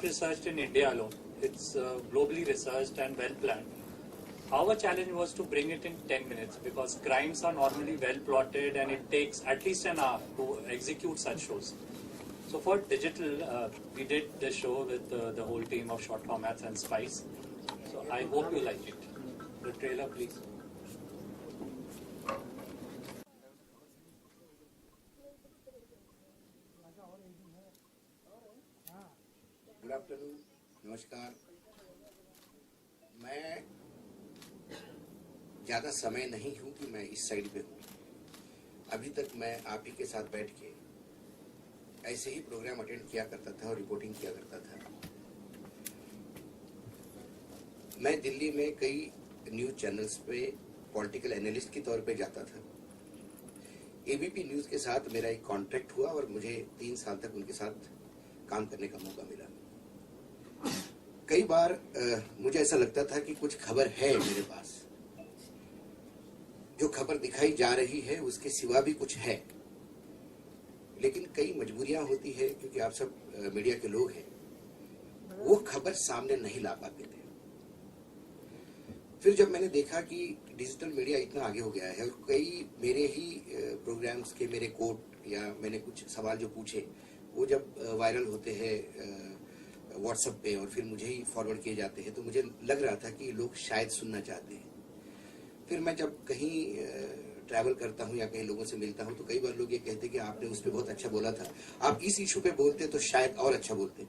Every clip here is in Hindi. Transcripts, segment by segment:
not researched in India alone. It's globally researched and well planned. Our challenge was to bring it in 10 minutes because crimes are normally well plotted and it takes at least an hour to execute such shows. So for digital, we did the show with the whole team of Short Formats and Spice. So I hope you like it. The trailer, please. Good afternoon, नमस्कार। मैं ज़्यादा समय नहीं हूँ कि मैं इस साइड पे हूँ। अभी तक मैं आप ही के साथ बैठ के ऐसे ही प्रोग्राम अटेंड किया करता था और रिपोर्टिंग किया करता था। मैं दिल्ली में कई न्यूज़ चैनल्स पे पॉलिटिकल एनालिस्ट के तौर पे जाता था। एबीपी न्यूज़ के साथ मेरा एक कॉन्ट्रैक्ट हुआ और मुझे 3 साल तक उनके साथ काम करने का मौका मिला। कई बार मुझे ऐसा लगता था कि कुछ खबर है मेरे पास, जो खबर दिखाई जा रही है उसके सिवा भी कुछ है, लेकिन कई मजबूरियां होती है क्योंकि आप सब मीडिया के लोग हैं, वो खबर सामने नहीं ला पाते थे। फिर जब मैंने देखा कि डिजिटल मीडिया इतना आगे हो गया है और कई मेरे ही प्रोग्राम्स के मेरे कोट या मैंने कुछ सवाल जो पूछे वो जब वायरल होते हैं व्हाट्सएप पे और फिर मुझे ही फॉरवर्ड किए जाते हैं, तो मुझे लग रहा था कि लोग शायद सुनना चाहते हैं। फिर मैं जब कहीं ट्रैवल करता हूँ या कहीं लोगों से मिलता हूँ तो कई बार लोग ये कहते कि आपने उस पर बहुत अच्छा बोला था, आप इस इशू पे बोलते तो शायद और अच्छा बोलते।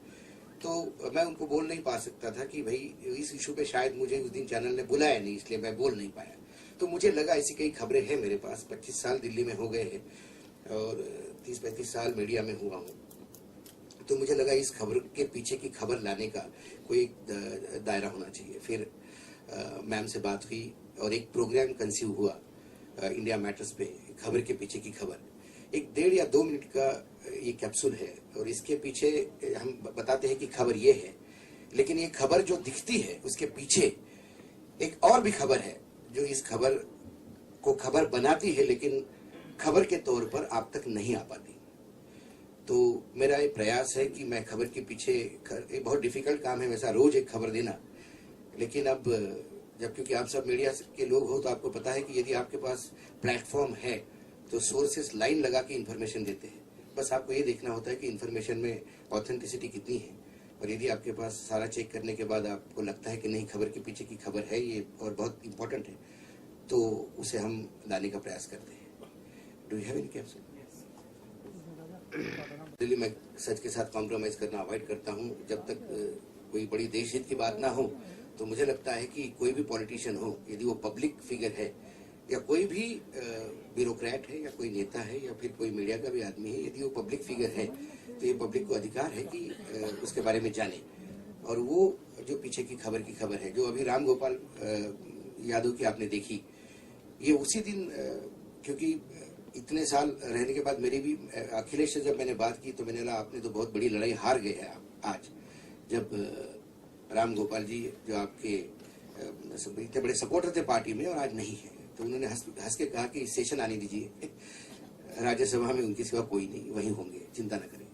तो मैं उनको बोल नहीं पा सकता था कि भाई इस इशू पे शायद मुझे उस दिन चैनल ने बुलाया नहीं, इसलिए मैं बोल नहीं पाया। तो मुझे लगा ऐसी कई खबरें हैं मेरे पास। 25 साल दिल्ली में हो गए हैं और 30-35 साल मीडिया में हुआ हूँ, तो मुझे लगा इस खबर के पीछे की खबर लाने का कोई दायरा होना चाहिए। फिर मैम से बात हुई और एक प्रोग्राम कंसीव हुआ इंडिया मैटर्स पे, खबर के पीछे की खबर। एक 1.5 या 2 मिनट का ये कैप्सूल है और इसके पीछे हम बताते हैं कि खबर ये है, लेकिन ये खबर जो दिखती है उसके पीछे एक और भी खबर है जो इस खबर को खबर बनाती है, लेकिन खबर के तौर पर आप तक नहीं आ पाती। तो मेरा ये प्रयास है कि मैं खबर के पीछे, एक बहुत डिफिकल्ट काम है वैसा रोज एक खबर देना, लेकिन अब जब क्योंकि आप सब मीडिया के लोग हो तो आपको पता है कि यदि आपके पास प्लेटफॉर्म है तो सोर्सेस लाइन लगा के इन्फॉर्मेशन देते हैं। बस आपको ये देखना होता है कि इन्फॉर्मेशन में ऑथेंटिसिटी कितनी है, और यदि आपके पास सारा चेक करने के बाद आपको लगता है कि नहीं खबर के पीछे की खबर है ये और बहुत इंपॉर्टेंट है, तो उसे हम लाने का प्रयास करते हैं। Do you have any capsule? Delhi में सच के साथ कॉम्प्रोमाइज करना अवॉइड करता हूँ। जब तक कोई बड़ी देश हित की बात ना हो तो मुझे लगता है कि कोई भी पॉलिटिशियन हो, यदि वो पब्लिक फिगर है या कोई भी ब्यूरोक्रेट है या कोई नेता है या फिर कोई मीडिया का भी आदमी है, यदि वो पब्लिक फिगर है तो ये पब्लिक को अधिकार है कि उसके बारे में जाने। और वो जो पीछे की खबर है, जो अभी राम गोपाल यादव की आपने देखी, ये उसी दिन क्योंकि इतने साल रहने के बाद मेरी भी अखिलेश से जब मैंने बात की तो मैंने कहा आपने तो बहुत बड़ी लड़ाई हार गए हैं आज, जब राम गोपाल जी जो आपके इतने बड़े सपोर्टर थे पार्टी में और आज नहीं है। तो उन्होंने हंस के कहा कि सेशन आने दीजिए, राज्यसभा में उनके सिवा कोई नहीं, वहीं होंगे, चिंता न करें।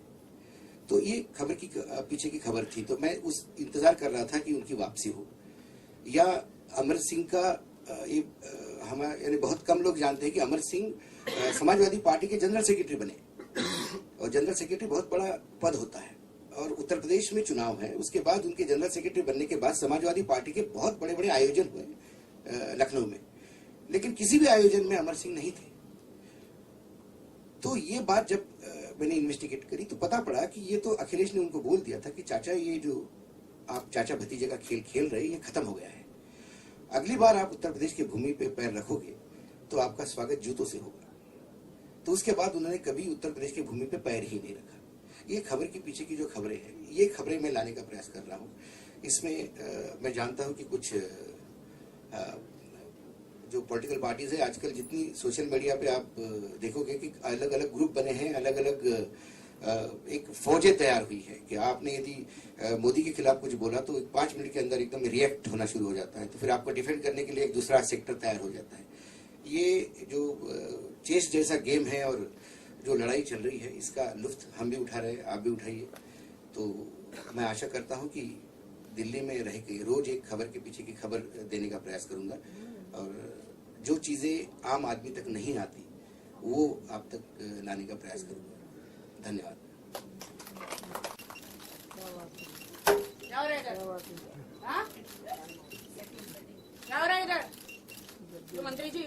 तो ये खबर की पीछे की खबर थी। तो मैं उस इंतजार कर रहा था कि उनकी वापसी हो, या अमर सिंह का ये हमारे यानी बहुत कम लोग जानते हैं कि अमर सिंह समाजवादी पार्टी के जनरल सेक्रेटरी बने, और जनरल सेक्रेटरी बहुत बड़ा पद होता है और उत्तर प्रदेश में चुनाव है। उसके बाद उनके जनरल सेक्रेटरी बनने के बाद समाजवादी पार्टी के बहुत बड़े बड़े आयोजन हुए लखनऊ में, लेकिन किसी भी आयोजन में अमर सिंह नहीं थे। तो ये बात जब मैंने इन्वेस्टिगेट करी तो पता पड़ा कि ये तो अखिलेश ने उनको बोल दिया था कि चाचा ये जो आप चाचा भतीजे का खेल खेल रहे ये खत्म हो गया है, अगली बार आप उत्तर प्रदेश की भूमि पे पैर रखोगे तो आपका स्वागत जूतों से होगा। तो उसके बाद उन्होंने कभी उत्तर प्रदेश की भूमि पे पैर ही नहीं रखा। ये खबर के पीछे की जो खबरें हैं, ये खबरें मैं लाने का प्रयास कर रहा हूँ। इसमें मैं जानता हूँ कि कुछ जो पॉलिटिकल पार्टीज है आजकल, जितनी सोशल मीडिया पे आप देखोगे कि अलग अलग ग्रुप बने हैं, अलग अलग एक फौजें तैयार हुई है कि आपने यदि मोदी के खिलाफ कुछ बोला तो 5 मिनट के अंदर एकदम रिएक्ट होना शुरू हो जाता है, तो फिर आपको डिफेंड करने के लिए एक दूसरा सेक्टर तैयार हो जाता है। ये जो चेस जैसा गेम है और जो लड़ाई चल रही है, इसका लुत्फ हम भी उठा रहे हैं, आप भी उठाइए। तो मैं आशा करता हूं कि दिल्ली में रह के रोज एक खबर के पीछे की खबर देने का प्रयास करूंगा और जो चीजें आम आदमी तक नहीं आती वो आप तक लाने का प्रयास करूंगा। धन्यवाद। क्या हो रहा है इधर? हाँ? क्या हो रहा है इधर? तो मंत्री जी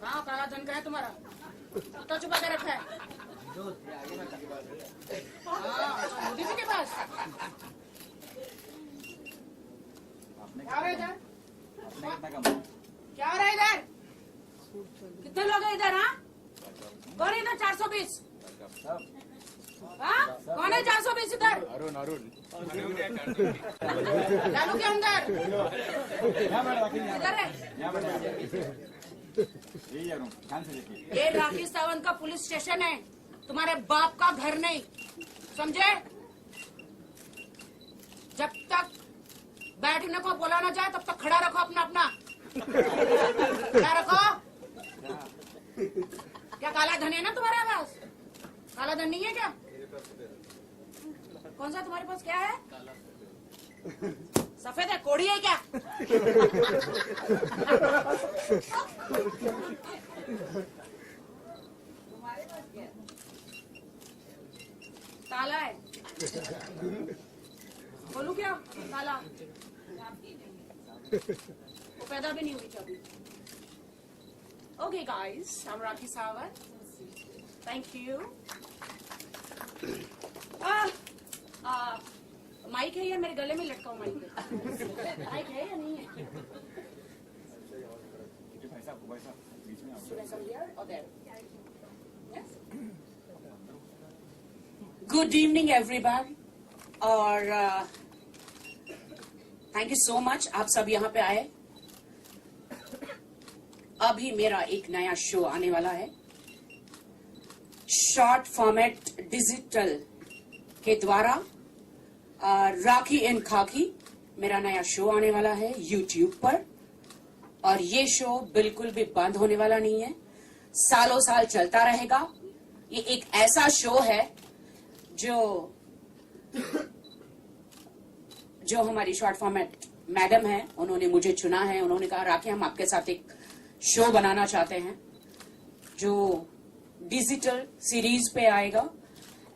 कहाँ काला धन का है तुम्हारा? तो छुपा के रखा है? हाँ, मोदी जी के पास। क्या हो रहा है इधर? क्या हो रहा है इधर? कितने लोग हैं इधर? हाँ, कौन है इधर? 420? हाँ, कौन है 420 इधर? डालू के अंदर इधर है। ये राखी सावंत का पुलिस स्टेशन है, तुम्हारे बाप का घर नहीं, समझे? जब तक बैठने को बोला ना जाए तब तक खड़ा रखो अपना अपना। क्या रखो? क्या काला धन है ना तुम्हारे पास? काला धन नहीं है क्या? कौन सा तुम्हारे पास क्या है? सफेद है, कोड़ी है क्या? तुम्हारे पास क्या है? ताला है। बोलू क्या? ताला वो पैदा भी नहीं हुई कभी। Okay guys, I am Rakhi Sawant, thank you. Mike है या मेरे गले में लटका हुआ माइक है? माइक है या नहीं है? गुड इवनिंग एवरीवन और थैंक यू सो मच आप सब यहाँ पे आए। अभी मेरा एक नया शो आने वाला है, शॉर्ट फॉर्मेट डिजिटल के द्वारा राखी इन खाकी मेरा नया शो आने वाला है यूट्यूब पर। और ये शो बिल्कुल भी बंद होने वाला नहीं है, सालों साल चलता रहेगा। ये एक ऐसा शो है जो हमारी शॉर्ट फॉर्मेट मैडम है, उन्होंने मुझे चुना है। उन्होंने कहा राखी हम आपके साथ एक शो बनाना चाहते हैं जो डिजिटल सीरीज पे आएगा।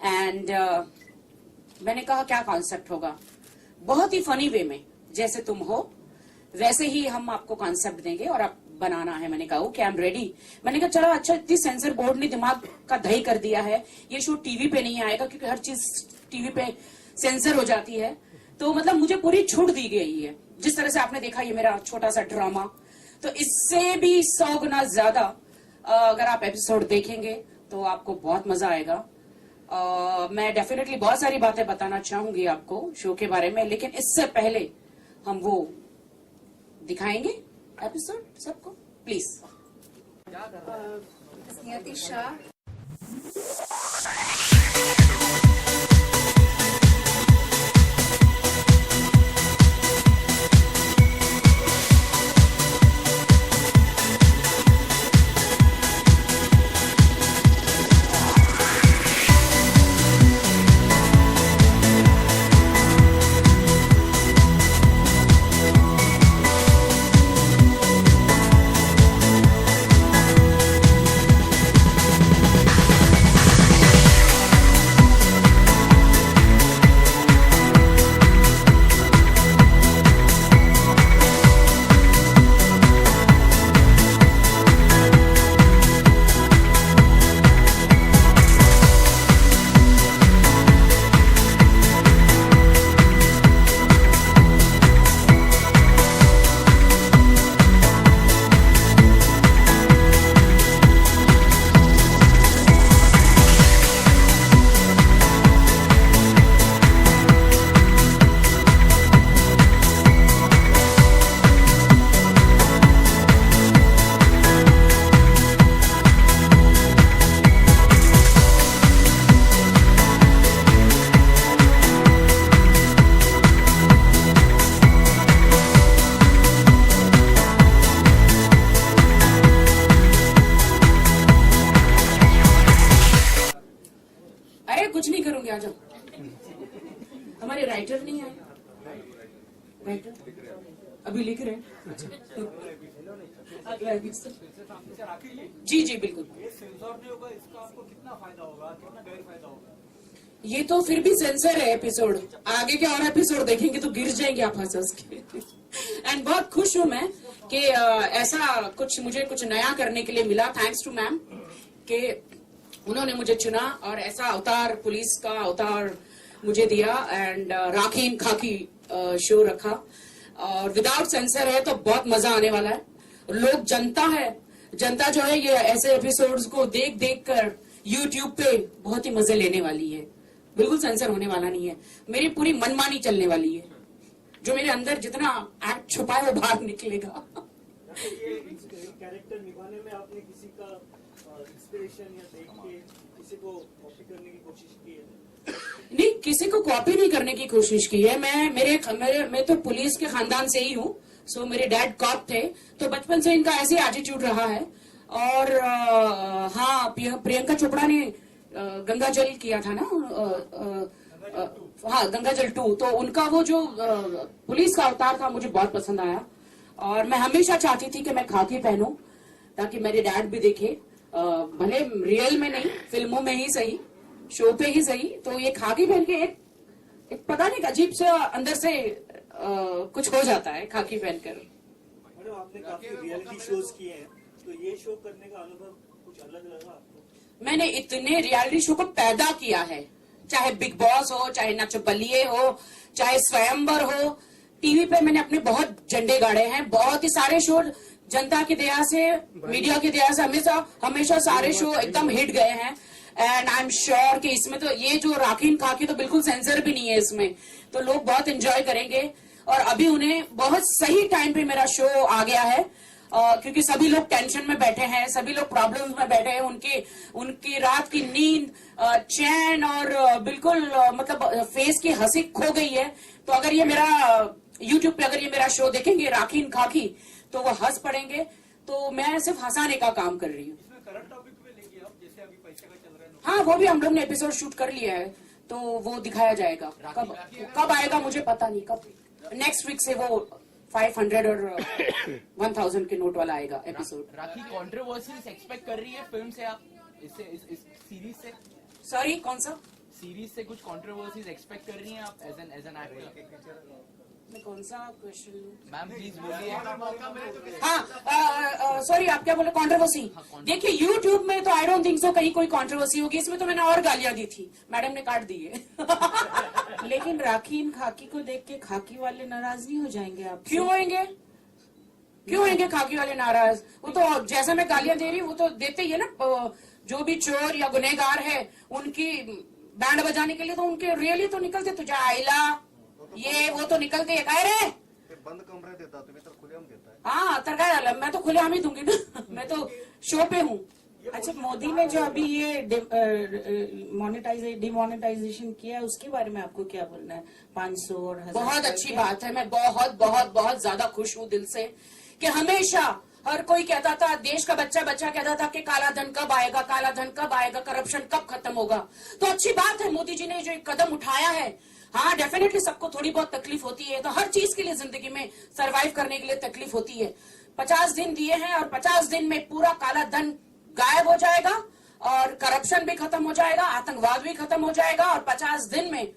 एंड मैंने कहा क्या कॉन्सेप्ट होगा? बहुत ही फनी वे में, जैसे तुम हो वैसे ही हम आपको कॉन्सेप्ट देंगे और आप बनाना है। मैंने कहा ओके आई एम रेडी। मैंने कहा चलो अच्छा, इतनी सेंसर बोर्ड ने दिमाग का दही कर दिया है, ये शो टीवी पे नहीं आएगा क्योंकि हर चीज टीवी पे सेंसर हो जाती है। तो मतलब मुझे पूरी छूट दी गई है। जिस तरह से आपने देखा ये मेरा छोटा सा ड्रामा, तो इससे भी 100 गुना ज्यादा अगर आप एपिसोड देखेंगे तो आपको बहुत मजा आएगा। मैं डेफिनेटली बहुत सारी बातें बताना चाहूंगी आपको शो के बारे में, लेकिन इससे पहले हम वो दिखाएंगे एपिसोड सबको, प्लीज। नियति शाह हमारे राइटर नहीं आए, राइटर अभी लिख रहे हैं। अगला एपिसोड जी जी बिल्कुल। ये सेंसर नहीं होगा, इसका आपको कितना फायदा होगा, कितना गैर फायदा होगा? ये तो फिर भी सेंसर है एपिसोड, आगे के और एपिसोड देखेंगे तो गिर जाएंगे आप हंस के। एंड बहुत खुश हूं मैं कि ऐसा कुछ मुझे कुछ नया करने के लिए मिला, थैंक्स टू मैम कि उन्होंने मुझे चुना और ऐसा अवतार, पुलिस का अवतार मुझे दिया एंड राखी इन खाकी शो रखा और विदाउट सेंसर है तो बहुत मजा आने वाला है। लोग जनता जो है ये ऐसे एपिसोड्स को देख देख कर यूट्यूब पे बहुत ही मजे लेने वाली है। बिल्कुल सेंसर होने वाला नहीं है, मेरी पूरी मनमानी चलने वाली है, जो मेरे अंदर जितना एक्ट छुपा है वो बाहर निकलेगा। ये कैरेक्टर निभाने में आपने किसी का इंस्पिरेशन या देख के किसी को कॉपी करने की कोशिश की है? नहीं, किसी को कॉपी नहीं करने की कोशिश की है। मैं तो पुलिस के खानदान से ही हूँ। सो मेरे डैड कॉप थे, तो बचपन से इनका ऐसे एटीट्यूड रहा है। और हाँ, प्रियंका चोपड़ा ने गंगा जल किया था ना, हाँ गंगा जल 2, तो उनका वो जो पुलिस का अवतार था मुझे बहुत पसंद आया और मैं हमेशा चाहती थी कि मैं खाकी पहनूं ताकि मेरे डैड भी देखे, भले रियल में नहीं, फिल्मों में ही सही, शो पे ही सही। तो ये खाकी पहन के एक पता नहीं अजीब से अंदर से कुछ हो जाता है खाकी पहनकर। मैडम, आपने काफी रियलिटी शोज किए हैं, तो ये शो करने का अनुभव कुछ अलग लगा आपको? मैंने इतने रियलिटी शो को पैदा किया है, चाहे बिग बॉस हो, चाहे नच बलिए हो, चाहे स्वयंवर हो, टीवी पे मैंने अपने बहुत झंडे गाड़े हैं। बहुत ही सारे शो जनता की दया से, मीडिया की दया से हमेशा सारे शो एकदम हिट गए हैं। एंड आई एम श्योर कि इसमें तो ये जो राखी खाकी तो बिल्कुल सेंसर भी नहीं है इसमें, तो लोग बहुत एंजॉय करेंगे। और अभी उन्हें बहुत सही टाइम पे मेरा शो आ गया है, क्योंकि सभी लोग टेंशन में बैठे हैं, सभी लोग प्रॉब्लम्स में बैठे हैं, उनकी रात की नींद, चैन और बिल्कुल मतलब फेस की हंसी खो गई है। तो अगर ये मेरा यूट्यूब पे अगर ये मेरा शो देखेंगे राखी इन खाकी, तो वो हंस पड़ेंगे। तो मैं सिर्फ हंसाने का काम कर रही हूँ। इसमें करंट टॉपिक पे लेके आप, जैसे अभी पैसे का चल रहा है। हाँ, वो भी हम लोग ने एपिसोड शूट कर लिया है, तो वो दिखाया जाएगा। कब आएगा मुझे पता नहीं, कब नेक्स्ट वीक से वो 500 और 1000 के नोट वाला आएगा एपिसोड। राखी कंट्रोवर्सीज एक्सपेक्ट कर रही है फिल्म से आप, इससे इस सीरीज से? सॉरी, कौन सा सीरीज से कुछ कंट्रोवर्सीज एक्सपेक्ट कर रही हैं आप एज एन एक्टर? कौन सा क्वेश्चन? मैम प्लीज बोलिए। हाँ, सॉरी, आप क्या बोले? कंट्रोवर्सी? देखिए, यूट्यूब में तो आई डोंट थिंक सो कहीं कोई कंट्रोवर्सी होगी। इसमें तो मैंने और गालियां दी थी, मैडम ने काट दी है। लेकिन राखी इन खाकी को देख के खाकी वाले नाराज नहीं हो जाएंगे आप? क्यों होंगे खाकी वाले नाराज? वो तो जैसा मैं गालियां दे रही हूँ वो तो देते ही है ना। जो भी चोर या गुनहगार है उनकी बैंड बजाने के लिए तो उनके रियली तो निकलते, तुझा आईला ये वो तो निकलते है। कह रहे बंद कमरे देता, तुम्हें तो खुलेआम देता है। हाँ, तरका मैं तो खुलेआम ही दूंगी ना, मैं तो शो पे हूँ। अच्छा, मोदी ने जो अभी ये डिमोनेटाइजेशन किया है उसके बारे में आपको क्या बोलना है? 500 और 1000? बहुत अच्छी बात है, मैं बहुत बहुत बहुत ज्यादा खुश हूँ दिल से कि हमेशा हर कोई कहता था, देश का बच्चा कहता था कि काला धन कब आएगा, काला धन कब आएगा, करप्शन कब खत्म होगा। तो अच्छी बात है मोदी जी ने जो एक कदम उठाया है। हाँ, डेफिनेटली सबको थोड़ी बहुत तकलीफ होती है, तो हर चीज के लिए जिंदगी में सरवाइव करने के लिए तकलीफ होती है। 50 दिन दिए हैं और 50 दिन में पूरा काला धन गायब हो जाएगा और करप्शन भी खत्म हो जाएगा, आतंकवाद भी खत्म हो जाएगा और 50 दिन में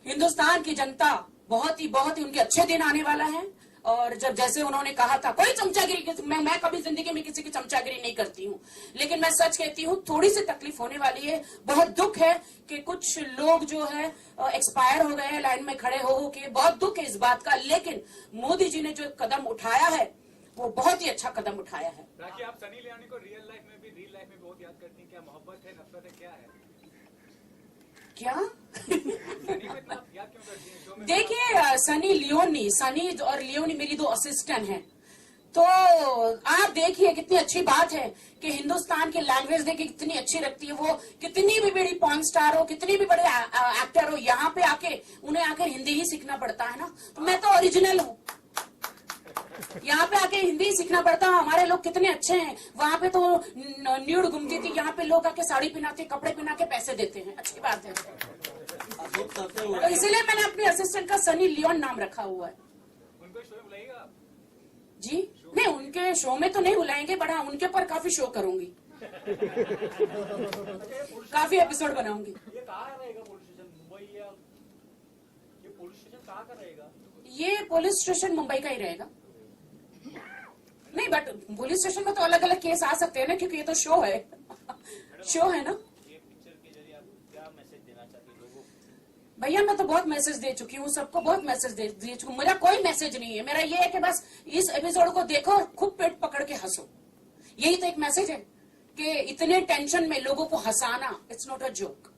हिंदुस्तान की जनता बहुत ही उनके अच्छे दिन आने वाला है। और जब जैसे उन्होंने कहा था, कोई चमचागिरी, मैं कभी जिंदगी में किसी की चमचागिरी नहीं करती हूँ, लेकिन मैं सच कहती हूँ थोड़ी सी तकलीफ होने वाली है। बहुत दुख है कि कुछ लोग जो है एक्सपायर हो गए हैं लाइन में खड़े हो के, बहुत दुख है इस बात का। लेकिन मोदी जी ने जो कदम उठाया है वो बहुत ही अच्छा कदम उठाया है। राखी, आप सनी लियोनी को रियल लाइफ में बहुत याद करती हैं, क्या मोहब्बत है, नफरत है, क्या है? क्या? सनी को इतना याद क्यों करती हैं शो में? देखिए, सनी और लियोनी मेरी 2 असिस्टेंट हैं। तो आप देखिए कितनी अच्छी बात है कि हिंदुस्तान की लैंग्वेज देखिए कितनी अच्छी रखती है। वो कितनी भी बड़ी पॉर्न स्टार हो, कितनी भी बड़े एक्टर हो, यहाँ पे आके उन्हें आकर हिंदी ही सीखना पड़ता है ना। तो मैं तो ओरिजिनल हूँ, यहाँ पे आके हिंदी सीखना पड़ता है। हमारे लोग कितने अच्छे हैं, वहाँ पे तो न्यूड घूमती थी, यहाँ पे लोग आके साड़ी पहनाते, कपड़े पहना के पैसे देते हैं। अच्छी बात है। खुद करते हैं तो मेरा- इसीलिए मैंने अपने असिस्टेंट का सनी लियोन नाम रखा हुआ है। उनको शो में बुलाइएगा जी नहीं, उनके शो में तो नहीं बुलाएंगे, बट हाँ उनके ऊपर काफी शो करूंगी, काफी एपिसोड बनाऊंगी। ये कहाँ रहेगा पुलिस स्टेशन, मुंबई या ये पुलिस स्टेशन कहाँ का रहेगा? ये पुलिस स्टेशन मुंबई का ही रहेगा। नहीं, बट पुलिस स्टेशन में तो अलग अलग केस आ सकते हैं ना, क्योंकि ये तो शो है, शो है ना। ये पिक्चर के जरिए आप क्या मैसेज देना चाहते हैं लोगों को? भैया मैं तो बहुत मैसेज दे चुकी हूँ, सबको बहुत मैसेज दे चुकी हूँ। मेरा कोई मैसेज नहीं है, मेरा ये है कि बस इस एपिसोड को देखो और खूब पेट पकड़ के हंसो। यही तो एक मैसेज है कि इतने टेंशन में लोगों को हंसाना, इट्स नॉट अ जोक।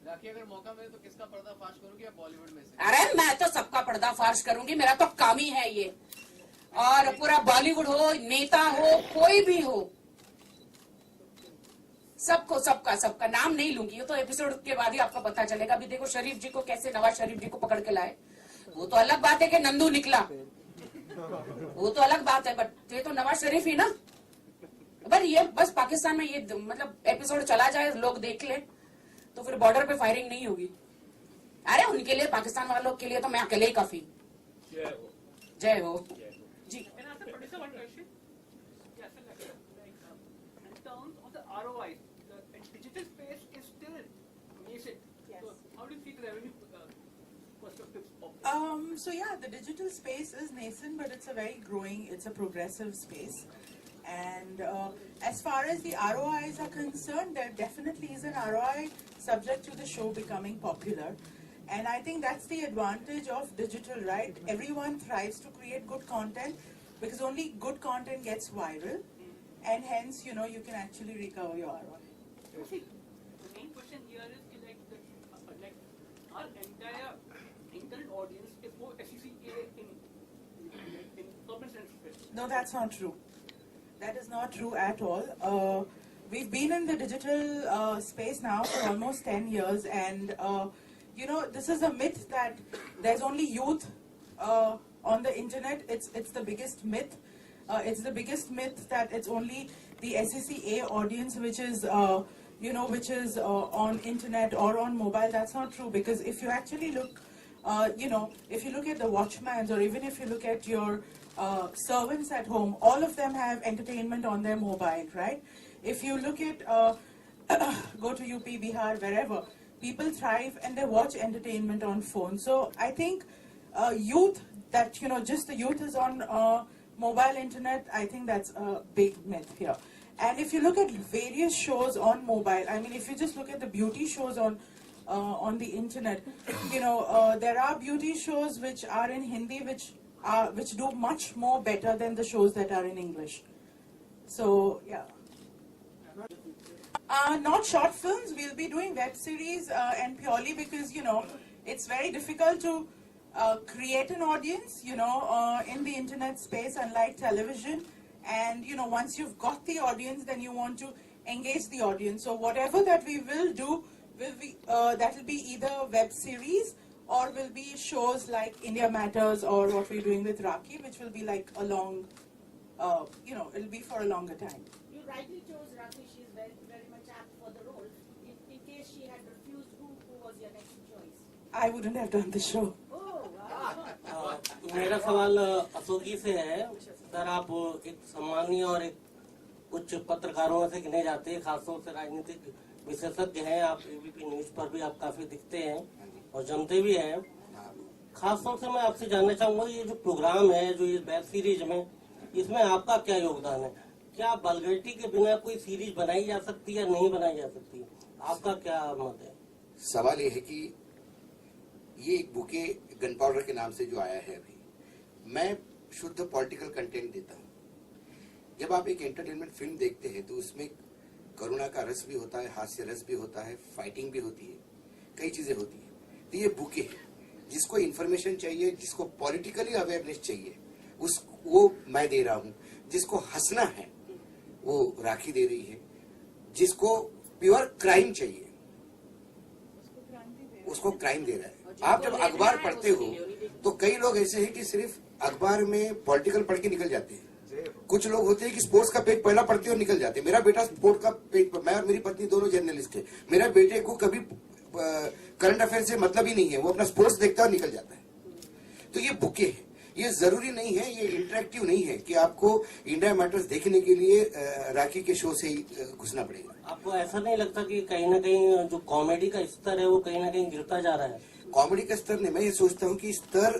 राखी, अगर मौका मिले तो किसका पर्दाफाश करोगे या बॉलीवुड में से? अरे मैं तो सबका पर्दाफाश करूंगी, मेरा तो काम ही है ये। और पूरा बॉलीवुड हो, नेता हो, कोई भी हो, सबको सबका नाम नहीं लूंगी। ये तो एपिसोड के बाद ही आपको पता चलेगा। अभी देखो शरीफ जी को कैसे, नवाज शरीफ जी को पकड़ के लाए। वो तो अलग बात है कि नंदू निकला, वो तो अलग बात है, बट ये तो नवाज शरीफ ही ना। पर ये बस पाकिस्तान में ये मतलब एपिसोड चला जाए, लोग देख ले, तो फिर बॉर्डर पे फायरिंग नहीं होगी। अरे उनके लिए, पाकिस्तान वालों के लिए तो मैं अकेले ही काफी। जय हो जी। And as a producer, one question. Yes, like, in terms of the ROI, the digital space is still nascent. Yes. So how do you see the revenue perspectives of this? So yeah, the digital space is nascent, but it's a very growing, it's a progressive space. And as far as the ROIs are concerned, there definitely is an ROI subject to the show becoming popular. And I think that's the advantage of digital, right? Everyone thrives to create good content because only good content gets viral. And hence, you know, you can actually recover your ROI. See, the main question here is ki like our entire internet audience is more SECA in urban central. No, that's not true. That is not true at all. We've been in the digital space now for almost 10 years, and you know, this is a myth that there's only youth on the internet. It's the biggest myth. It's the biggest myth that it's only the SECA audience which is which is on internet or on mobile. That's not true, because if you actually look, if you look at the watchmans, or even if you look at your servants at home, all of them have entertainment on their mobile, right? If you look at go to UP, Bihar, wherever, people thrive and they watch entertainment on phone. So I think youth, that just the youth is on mobile internet, I think that's a big myth here. And if you look at various shows on mobile, I mean, if you just look at the beauty shows on the internet, there are beauty shows which are in Hindi which do much more better than the shows that are in English. So yeah. Not short films. We'll be doing web series, and purely because it's very difficult to create an audience in the internet space, unlike television. And once you've got the audience, then you want to engage the audience. So whatever that we will do will be that will be either web series or will be shows like India Matters, or what we're doing with Rakhi, which will be like a long, it'll be for a longer time. You rightly chose Rakhi. She's very, very much apt for the role. In case she had refused, who was your next choice? I wouldn't have done the show. Oh, wow. मेरा सवाल अशोक जी से है। सर, आप एक सम्मानीय और एक उच्च पत्रकारों से गिने जाते हैं, खासतौर से राजनीतिक विशेषज्ञ हैं आप। एबीपी न्यूज पर भी आप काफी दिखते हैं और जमते भी हैं। खासतौर से मैं आपसे जानना चाहूंगा, ये जो प्रोग्राम है, जो ये वेब सीरीज में, इसमें आपका क्या योगदान है? क्या वल्गैरिटी के बिना कोई सीरीज बनाई जा सकती है या नहीं बनाई जा सकती? आपका क्या मत है? सवाल ये है कि ये एक बुके गन पाउडर के नाम से जो आया है, अभी मैं शुद्ध पॉलिटिकल कंटेंट देता हूँ। जब आप एक एंटरटेनमेंट फिल्म देखते हैं तो उसमें करुणा का रस भी होता है, हास्य रस भी होता है, फाइटिंग भी होती है, कई चीजें होती है। तो ये बुके है, जिसको इन्फॉर्मेशन चाहिए, जिसको पॉलिटिकली अवेयरनेस चाहिए, वो मैं दे रहा हूँ। जिसको हंसना है वो राखी दे रही है। जिसको प्योर क्राइम चाहिए उसको क्राइम दे रहा है। आप जब अखबार पढ़ते हो तो कई लोग ऐसे हैं कि सिर्फ अखबार में पॉलिटिकल पढ़ के निकल जाते हैं। कुछ लोग होते हैं कि स्पोर्ट्स का पेज पहला पढ़ते और निकल जाते हैं। मेरा बेटा स्पोर्ट्स का पेज, मैं और मेरी पत्नी दोनों जर्नलिस्ट है। मेरा बेटे को कभी करंट अफेयर से मतलब ही नहीं है, वो अपना स्पोर्ट्स देखता है और निकल जाता है। तो ये बुके है, ये जरूरी नहीं है, ये इंटरेक्टिव नहीं है कि आपको इंडिया मैटर्स देखने के लिए राखी के शो से ही घुसना पड़ेगा। आपको ऐसा नहीं लगता कि कहीं ना कहीं जो कॉमेडी का स्तर है वो कहीं ना कहीं गिरता जा रहा है? कॉमेडी का स्तर नहीं, मैं ये सोचता हूँ कि स्तर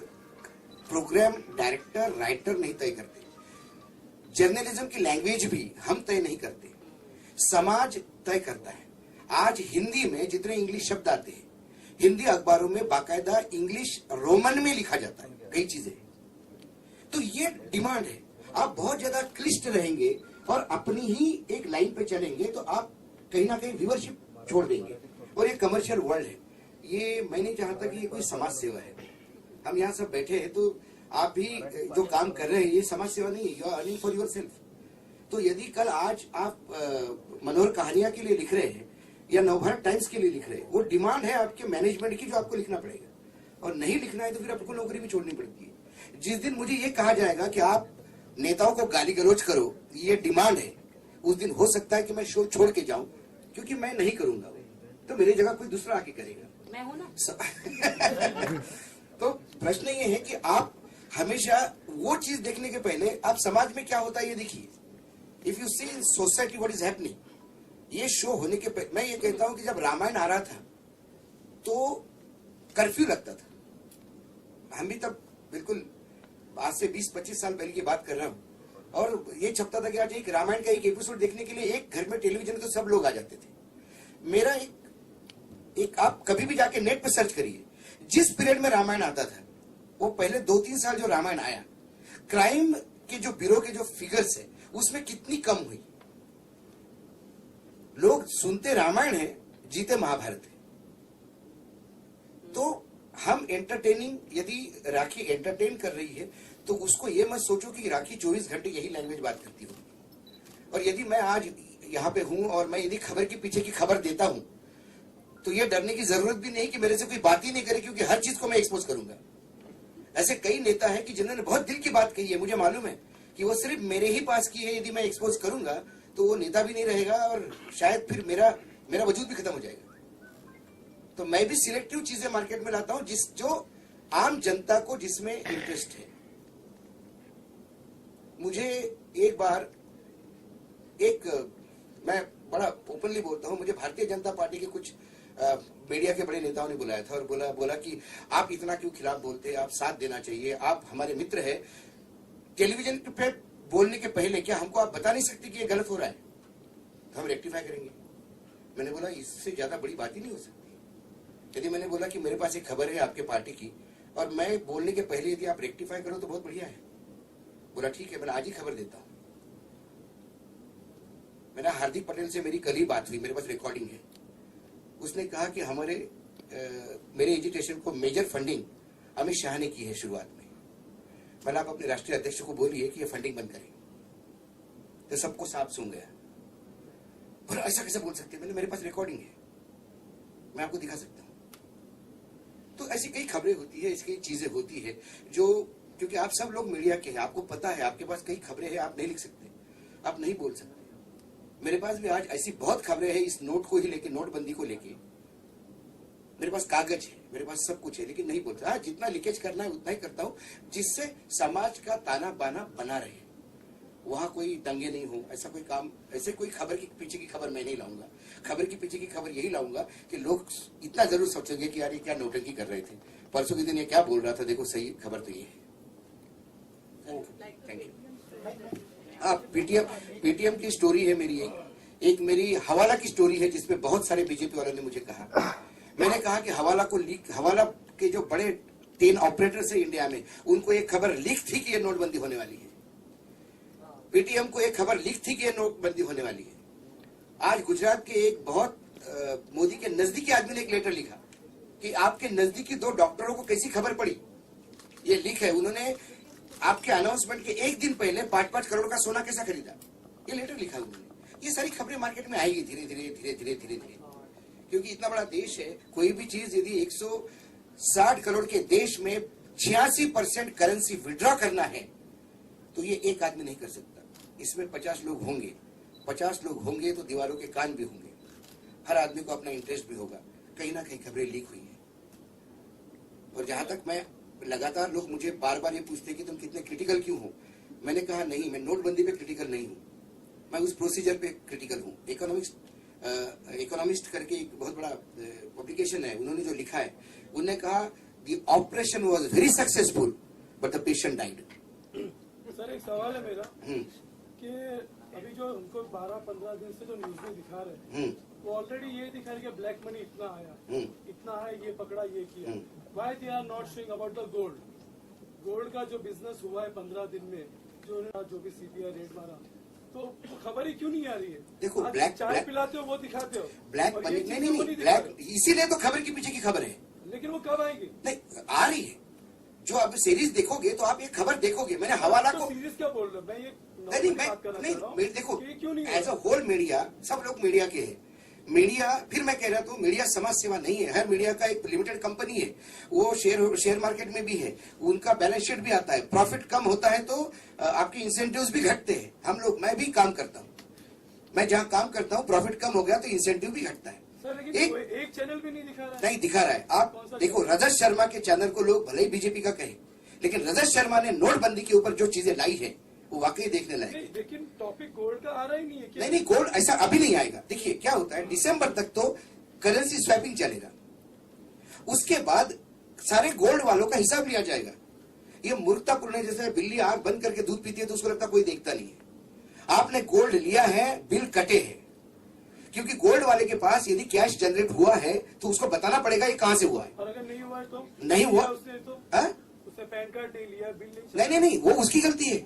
प्रोग्राम डायरेक्टर राइटर नहीं तय करते, जर्नलिज्म की लैंग्वेज भी हम तय नहीं करते, समाज तय करता है। आज हिंदी में जितने इंग्लिश शब्द आते हैं, हिंदी अखबारों में बाकायदा इंग्लिश रोमन में लिखा जाता है कई चीजें, तो ये डिमांड है। आप बहुत ज्यादा क्लिष्ट रहेंगे और अपनी ही एक लाइन पे चलेंगे तो आप कहीं ना कहीं व्यूअरशिप छोड़ देंगे, और ये कमर्शियल वर्ल्ड है। ये मैं नहीं चाहता कि ये कोई समाज सेवा है। हम यहाँ सब बैठे हैं तो आप भी जो काम कर रहे हैं ये समाज सेवा नहीं है, you are earning for yourself. तो यदि कल आज आप मनोहर कहानियां के लिए लिख रहे हैं या नवभारत टाइम्स के लिए लिख रहे हैं, वो डिमांड है आपके मैनेजमेंट की जो आपको लिखना पड़ेगा, और नहीं लिखना है तो फिर आपको नौकरी भी छोड़नी पड़ती है। जिस दिन मुझे ये कहा जाएगा कि आप नेताओं को गाली गलौज करो, ये डिमांड है, उस दिन हो सकता है कि मैं शो छोड़ के जाऊं, क्योंकि मैं नहीं करूंगा, तो मेरी जगह कोई दूसरा आके करेगा। मैं हूं ना। तो प्रश्न ये है कि आप हमेशा वो चीज देखने के पहले आप समाज में क्या होता है ये देखिए। If you see in society what is happening, ये शो होने के पहले मैं ये कहता हूं कि जब रामायण आ रहा था तो कर्फ्यू लगता था। हम भी तब बिल्कुल आज से 20-25 साल पहले की बात कर रहा हूं, और ये छपता था कि आज एक रामायण का एक एपिसोड देखने के लिए एक घर में टेलीविजन तो सब लोग आ जाते थे। मेरा एक आप कभी भी जाके नेट पे सर्च करिए, जिस पीरियड में रामायण आता था वो पहले 2-3 साल जो रामायण आया, क्राइम के जो ब्यूरो के जो फिगर्स है उसमें कितनी कम हुई। लोग सुनते रामायण है, जीते महाभारत है। तो हम एंटरटेनिंग, यदि राखी एंटरटेन कर रही है तो उसको ये मत सोचो कि राखी 24 घंटे यही लैंग्वेज बात करती होगी। और यदि मैं आज यहाँ पे हूं और मैं यदि खबर के पीछे की खबर देता हूं तो ये डरने की जरूरत भी नहीं कि मेरे से कोई बात ही नहीं करे, क्योंकि हर चीज को मैं एक्सपोज करूंगा। ऐसे कई नेता हैं कि जिन्होंने बहुत दिल की बात कही है, मुझे मालूम है कि वो सिर्फ मेरे ही पास की है, यदि मैं एक्सपोज करूंगा तो वो नेता भी नहीं रहेगा और शायद फिर मेरा वजूद भी खत्म हो जाएगा। तो मैं भी सिलेक्टिव चीजें मार्केट में लाता हूं जो आम जनता को जिसमें इंटरेस्ट है। मुझे एक बार मैं बड़ा ओपनली बोलता हूं, मुझे भारतीय जनता पार्टी के कुछ मीडिया के बड़े नेताओं ने बुलाया था और बोला कि आप इतना क्यों खिलाफ बोलते हैं, आप साथ देना चाहिए, आप हमारे मित्र हैं, टेलीविजन पे बोलने के पहले क्या हमको आप बता नहीं सकते कि ये गलत हो रहा है, तो हम रेक्टिफाई करेंगे। मैंने बोला इससे ज्यादा बड़ी बात ही नहीं हो सकती। यदि मैंने बोला कि मेरे पास एक खबर है आपके पार्टी की और मैं बोलने के पहले यदि आप रेक्टिफाई करो तो बहुत बढ़िया है। बोला ठीक है, मैं आज ही खबर देता हूं। मेरा हार्दिक पटेल से मेरी कल ही बात हुई, मेरे पास रिकॉर्डिंग है। उसने कहा कि मेरे एजुटेशन को मेजर फंडिंग अमित शाह ने की है शुरुआत में। मैंने आप अपने राष्ट्रीय अध्यक्ष को बोलिए कि ये फंडिंग बंद करें, तो सबको साफ सुन गया। और ऐसा कैसे बोल सकते हैं? मैंने मेरे पास रिकॉर्डिंग है, मैं आपको दिखा सकता हूं। तो ऐसी कई खबरें होती है, ऐसी कई चीजें होती है जो, क्योंकि आप सब लोग मीडिया के हैं, आपको पता है, आपके पास कई खबरें हैं, आप नहीं लिख सकते, आप नहीं बोल सकते। मेरे पास भी आज ऐसी बहुत खबरें हैं इस नोट को ही लेके, नोटबंदी को लेके। मेरे पास कागज है, मेरे पास सब कुछ है, लेकिन नहीं बोलता। हाँ, जितना लीकेज करना है उतना ही करता हूं, जिससे समाज का ताना बाना बना रहे, वहां कोई दंगे नहीं हो, ऐसा कोई काम, ऐसे कोई खबर के पीछे की खबर मैं नहीं लाऊंगा। खबर के पीछे की खबर यही लाऊंगा कि लोग इतना जरूर सोचेंगे कि यार ये क्या नौटंकी कर रहे थे, परसों के दिन ये क्या बोल रहा था, देखो सही खबर तो ये है। Thank you. हाँ, पीटीएम की स्टोरी है मेरी, एक मेरी हवाला की स्टोरी है जिसमें बहुत सारे बीजेपी वालों ने मुझे कहा। मैंने कहा कि हवाला के जो बड़े 10 ऑपरेटर्स है इंडिया में, उनको एक खबर लीक थी कि ये नोटबंदी होने वाली है। पीटीएम को एक खबर लीक थी कि ये नोटबंदी होने वाली है। आज गुजरात के एक बहुत मोदी के नजदीकी आदमी ने एक लेटर लिखा कि आपके नजदीकी 2 डॉक्टरों को कैसी खबर पड़ी, ये लीक है। उन्होंने आपके अनाउंसमेंट के एक दिन पहले 5-5 करोड़ का सोना कैसा खरीदा, ये लेटर लिखा उन्होंने। ये सारी खबरें मार्केट में आएगी धीरे धीरे, क्योंकि इतना बड़ा देश है। कोई भी चीज यदि 160 करोड़ के देश में 86% करेंसी विड्रॉ करना है तो ये एक आदमी नहीं कर सकता। इसमें 50 लोग होंगे, 50 लोग होंगे तो दीवारों के कान भी होंगे, हर आदमी को अपना इंटरेस्ट भी होगा। कहीं ना कहीं खबरें लीक हुई हैं। और जहां तक मैं लगातार लोग मुझे बार बार ये पूछते कि तुम कितने क्रिटिकल क्यों हो, मैंने कहा नहीं, मैं नोटबंदी पे क्रिटिकल नहीं हूं, मैं उस प्रोसीजर पे क्रिटिकल हूं। इकोनॉमिस्ट करके एक बहुत बड़ा पब्लिकेशन है, उन्होंने जो लिखा है, उन्होंने कहा the operation was very successful but the patient died. Sir एक सवाल है मेरा कि अभी जो उनको 12-15 दिन से जो न्यूज में दिखा रहे हैं वो ऑलरेडी ये दिखा रहे कि ब्लैक मनी इतना आया, इतना है, ये पकड़ा, ये किया। Why they are not showing about the gold का जो बिजनेस हुआ है 15 दिन में, जो भी सीबीआई रेड मारा, तो खबर ही क्यों नहीं आ रही है? देखो, आज ब्लैक चाय पिलाते हो वो दिखाते हो, ब्लैक और मनी ये चीज़ नहीं, क्यों ब्लैक, दिखा रहे? इसीलिए तो खबर के पीछे की खबर है। लेकिन वो कब आएगी? नहीं, आ रही है। जो आप सीरीज देखोगे तो आप ये खबर देखोगे। मैंने हवाला को सीरीज क्या बोल रहे हो? मैं ये नहीं, मैं देखो, एज अ होल मीडिया, सब लोग मीडिया के हैं। मीडिया, फिर मैं कह रहा हूँ, मीडिया समाज सेवा नहीं है। हर मीडिया का एक लिमिटेड कंपनी है, वो शेयर मार्केट में भी है, उनका बैलेंस शीट भी आता है। प्रॉफिट कम होता है तो आपके इंसेंटिव्स भी घटते हैं। हम लोग, मैं भी काम करता हूँ, मैं जहाँ काम करता हूँ प्रॉफिट कम हो गया तो इंसेंटिव भी घटता है। एक चैनल भी नहीं दिखा रहा है। नहीं दिखा रहा है। आप देखो, रजत शर्मा के चैनल को लोग भले ही बीजेपी का कहे, लेकिन रजत शर्मा ने नोटबंदी के ऊपर जो चीजें लाई है वो वाकई देखने लायक है। लेकिन टॉपिक गोल्ड का आ रहा ही नहीं है। नहीं, गोल्ड ऐसा अभी नहीं आएगा। देखिए क्या होता है, दिसंबर तक तो करेंसी स्वैपिंग चलेगा, उसके बाद सारे गोल्ड वालों का हिसाब लिया जाएगा। ये मूर्खतापूर्ण है, जैसे बिल्ली आंख बंद करके दूध पीती है तो उसको लगता कोई देखता नहीं है। आपने गोल्ड लिया है, बिल कटे हैं, क्योंकि गोल्ड वाले के पास यदि कैश जनरेट हुआ है तो उसको बताना पड़ेगा ये कहां से हुआ है। और अगर नहीं हुआ है तो नहीं हुआ, उसने पैन कार्ड नहीं लिया, बिल नहीं, वो उसकी गलती है,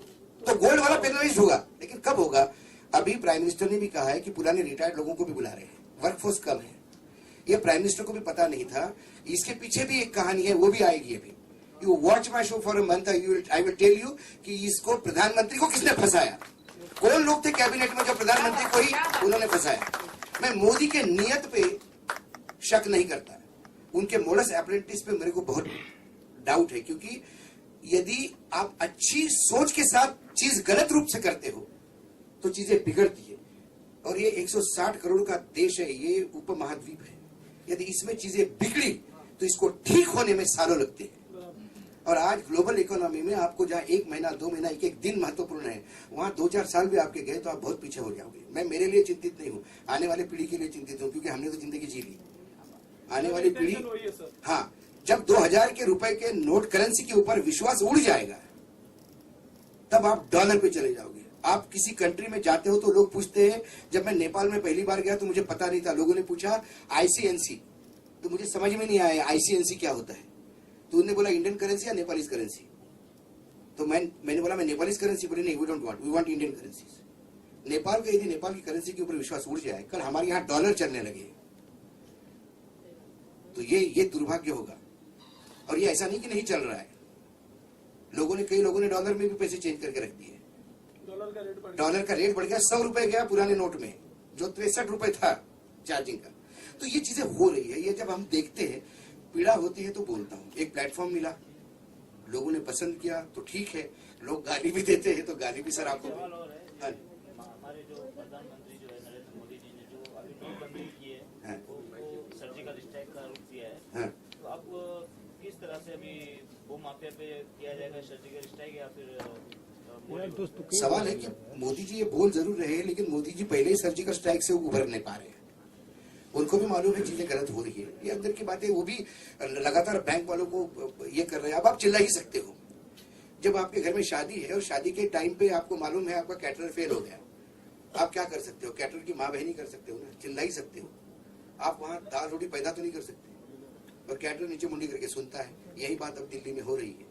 तो गोल्ड वाला पेनलाइज होगा। लेकिन कब होगा? अभी प्राइम मिनिस्टर ने भी कहा है कि पुराने रिटायर्ड लोगों को भी बुला रहे हैं, वर्कफोर्स कम है। ये प्राइम मिनिस्टर को भी पता नहीं था। इसके पीछे भी एक कहानी है, वो भी आएगी अभी। You watch my show for a month, I will tell you कि इसको प्रधानमंत्री को किसने फंसाया, कौन लोग थे कैबिनेट में जो प्रधानमंत्री को ही उन्होंने फंसाया। मैं मोदी के नियत पे शक नहीं करता, उनके मोडस ऑपरेंडी पे मेरे को बहुत डाउट है, क्योंकि यदि आप अच्छी सोच के साथ चीज गलत रूप से करते हो तो चीजें बिगड़ती है। और ये 160 करोड़ का देश है, ये उपमहाद्वीप है, यदि इसमें चीजें बिगड़ी तो इसको ठीक होने में सालों लगते हैं। और आज ग्लोबल इकोनॉमी में आपको जहां 1 महीना 2 महीना 1 दिन महत्वपूर्ण है, वहां 2-4 साल भी आपके गए तो आप बहुत पीछे हो जाओगे। मैं मेरे लिए चिंतित नहीं हूँ, आने वाली पीढ़ी के लिए चिंतित हूँ, क्योंकि हमने तो जिंदगी जी ली। आने वाली पीढ़ी, हाँ, जब 2000 के रुपए के नोट करेंसी के ऊपर विश्वास उड़ जाएगा तब आप डॉलर पे चले जाओगे। आप किसी कंट्री में जाते हो तो लोग पूछते हैं, जब मैं नेपाल में पहली बार गया तो मुझे पता नहीं था, लोगों ने पूछा आईसीएनसी, तो मुझे समझ में नहीं आया आईसीएनसी क्या होता है। तो उन्होंने बोला इंडियन करेंसी या नेपालीज करेंसी, तो मैंने बोला मैं नेपालीज करेंसी, बोले नहीं, we want Indian currency. Nepal का यदि नेपाल की करेंसी के ऊपर विश्वास उड़ जाए, कल हमारे यहाँ डॉलर चलने लगे तो ये दुर्भाग्य होगा। और ये ऐसा नहीं कि नहीं चल रहा है, कई लोगों ने डॉलर में भी पैसे चेंज करके रख दिए। डॉलर का रेट बढ़ गया, 100 रुपए गया पुराने नोट में, जो 63 रुपए था चार्जिंग का। तो ये चीजें हो रही है। ये जब हम देखते हैं, पीड़ा होती है तो बोलता हूँ। एक प्लेटफॉर्म मिला, लोगों ने पसंद किया तो ठीक है, लोग गाली भी देते हैं तो गाली भी सर आपको। हमारे जो प्रधानमंत्री जो है नरेंद्र मोदी जी ने जो अभी नोटबंदी की है, वो सर्जिकल स्ट्राइक का रूप दिया है, तो अब किस तरह से अभी वो माफिया पे किया जाएगा सर्जिकल स्ट्राइक, या फिर सवाल है कि मोदी जी ये बोल जरूर रहे हैं, लेकिन मोदी जी पहले ही सर्जिकल स्ट्राइक से उभर नहीं पा रहे हैं। उनको भी मालूम है चीजें गलत हो रही है, ये अंदर की बातें। वो भी लगातार बैंक वालों को ये कर रहे हैं। अब आप चिल्ला ही सकते हो, जब आपके घर में शादी है और शादी के टाइम पे आपको मालूम है आपका कैटरर फेल हो गया, आप क्या कर सकते हो? कैटरर की माँ बहन ही कर सकते हो ना, चिल्ला ही सकते हो। आप वहाँ दाल रोटी पैदा तो नहीं कर सकते, और कैटरर नीचे मुंडी करके सुनता है। यही बात अब दिल्ली में हो रही है।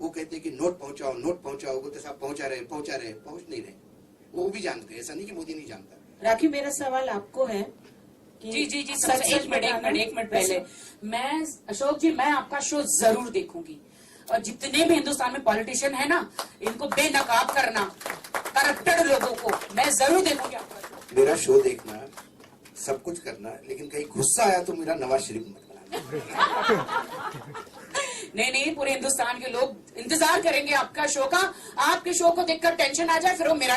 वो कहते हैं कि नोट पहुंचाओ, तो साहब पहुंच नहीं रहे। वो भी जानते हैं, ऐसा नहीं कि मोदी नहीं जानता। राखी, मेरा सवाल आपको है कि जी सच एक मिनट पहले, मैं अशोक जी, मैं आपका शो जरूर देखूंगी, और जितने भी हिंदुस्तान में पॉलिटिशियन है ना, इनको बेनकाब करना, करप्टेड लोगों को मैं जरूर देखूंगी आपका। मेरा शो देखना, सब कुछ करना, लेकिन कहीं गुस्सा आया तो मेरा नवाज शरीफ मत बनाना। नहीं, पूरे हिंदुस्तान के लोग इंतजार करेंगे आपका शो का। आपके शो को देखकर टेंशन आ जाए, फिर वो मेरा